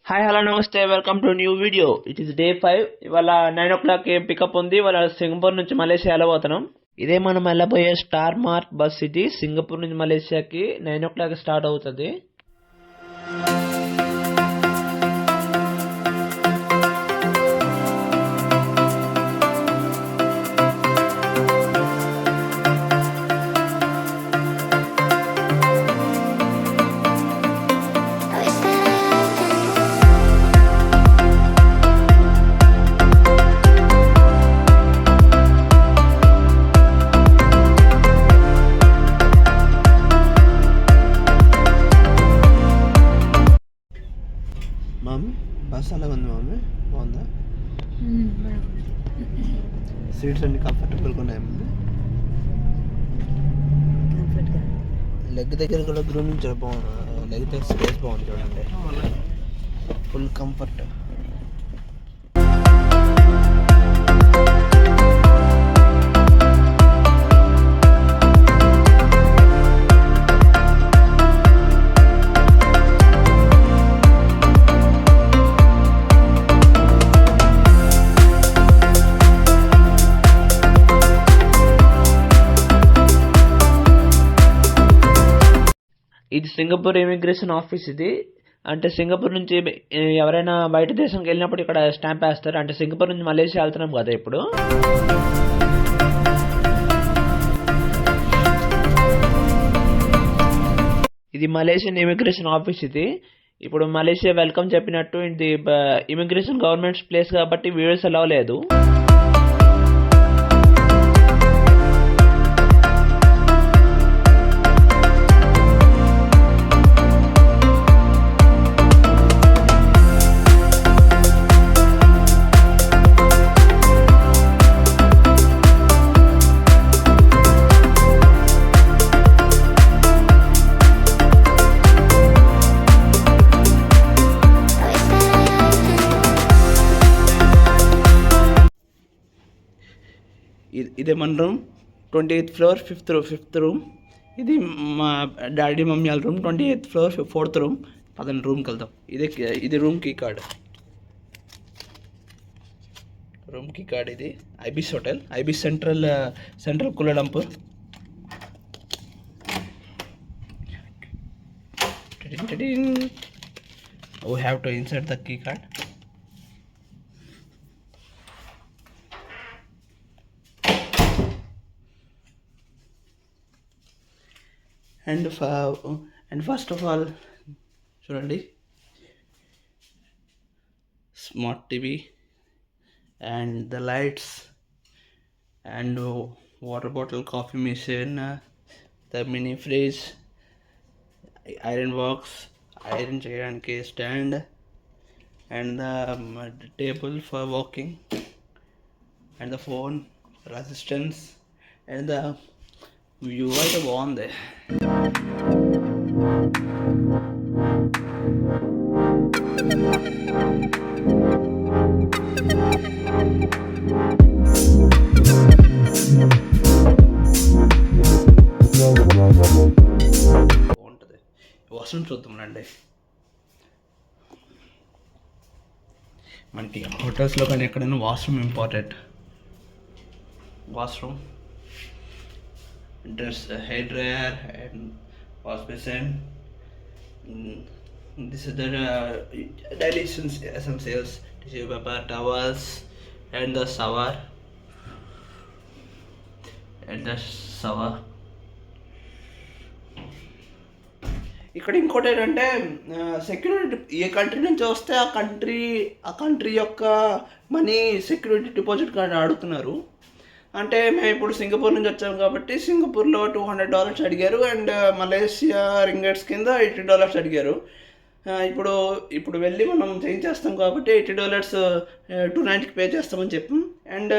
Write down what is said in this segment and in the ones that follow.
Hi hello నమస్తే welcome to new video. It is day 5. ఇవాళ 9 o'clock pickup ఉంది. ఇవాళ సింగపూర్ నుంచి మలేషియా వెళ్ళబోతున్నాం. ఇదే మనం వెళ్ళబోయే స్టార్ మార్ట్ బస్. ఇది సింగపూర్ నుంచి మలేషియాకి 9 o'clock స్టార్ట్ అవుతుంది. బస్ అలా ఉంది మమ్మీ, బాగుందా? సీట్స్ అన్ని కంఫర్టబుల్గా ఉన్నాయి మమ్మీ. లెగ్ దగ్గర కూడా గ్రూమింగ్ బాగుంది. లెగ్ దగ్గర స్పేస్ బాగుంది చూడండి, ఫుల్ కంఫర్ట్. ఇది సింగపూర్ ఇమిగ్రేషన్ ఆఫీస్. ఇది అంటే సింగపూర్ నుంచి ఎవరైనా బయట దేశంకి వెళ్ళినప్పుడు ఇక్కడ స్టాంప్ వేస్తారు. అంటే సింగపూర్ నుంచి మలేషియా వెళ్తున్నాం కదా ఇప్పుడు. ఇది మలేషియన్ ఇమిగ్రేషన్ ఆఫీస్. ఇది ఇప్పుడు మలేషియా వెల్కమ్ చెప్పినట్టు ఇది ఇమిగ్రేషన్ గవర్నమెంట్స్ ప్లేస్ కాబట్టి వీడియోస్ అలౌ లేదు. ఇదే మన room, 28th floor, 5th room. ఇది మా డాడీ మమ్మీ వాళ్ళ room, 28th floor, 4th room. పదండి రూమ్కి వెళ్దాం. ఇది room key card. Room key card ఇది. Ibis hotel, Ibis central Kuala Lumpur. We have to insert the key card. And first of all, చూడండి, smart TV and the lights and water bottle, coffee machine, the mini fridge, iron box, iron చేయడానికి stand, and the table for walking, and the phone, resistance, and the view అయితే బాగుంది. బాగుంటుంది. Washroom చూద్దాం రండి. మనకి హోటల్స్లో కానీ ఎక్కడైనా washroom important. Washroom, dress, hair dryer and wash basin. This is the daily essentials: tissue paper, towels, and the shower. ఇక్కడ ఇంకోటి ఏంటంటే సెక్యూరిటీ, ఏ కంట్రీ నుంచి వస్తే ఆ కంట్రీ యొక్క మనీ సెక్యూరిటీ డిపాజిట్ కార్డు అడుగుతున్నారు. అంటే మేము ఇప్పుడు సింగపూర్ నుంచి వచ్చాము కాబట్టి సింగపూర్లో $200 అడిగారు, అండ్ మలేషియా రింగెట్స్ కింద $80 అడిగారు. ఇప్పుడు వెళ్ళి మనం చేంజ్ చేస్తాం కాబట్టి $80 $290 పే చేస్తామని చెప్పాం. అండ్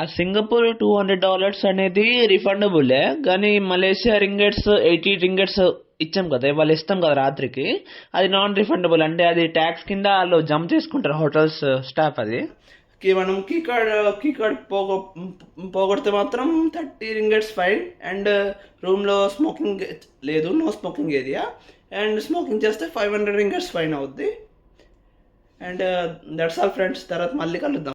ఆ సింగపూర్ $200 అనేది రిఫండబులే, కానీ మలేషియా రింగెట్స్ 80 రింగెట్స్ ఇచ్చాం కదా, వాళ్ళు ఇస్తాం కదా రాత్రికి, అది నాన్ రిఫండబుల్. అంటే అది ట్యాక్స్ కింద వాళ్ళు జంప్ చేసుకుంటారు హోటల్స్ స్టాఫ్. అది మనం కీ కార్డ్ పోగొడితే మాత్రం 30 రింగెట్స్ ఫైన్. అండ్ రూమ్లో స్మోకింగ్ లేదు, no smoking area. And smoking చేస్తే 500 రింగెట్స్ ఫైన్ అవుద్ది. అండ్ దట్స్ ఆల్ ఫ్రెండ్స్, తర్వాత మళ్ళీ కలుద్దాం.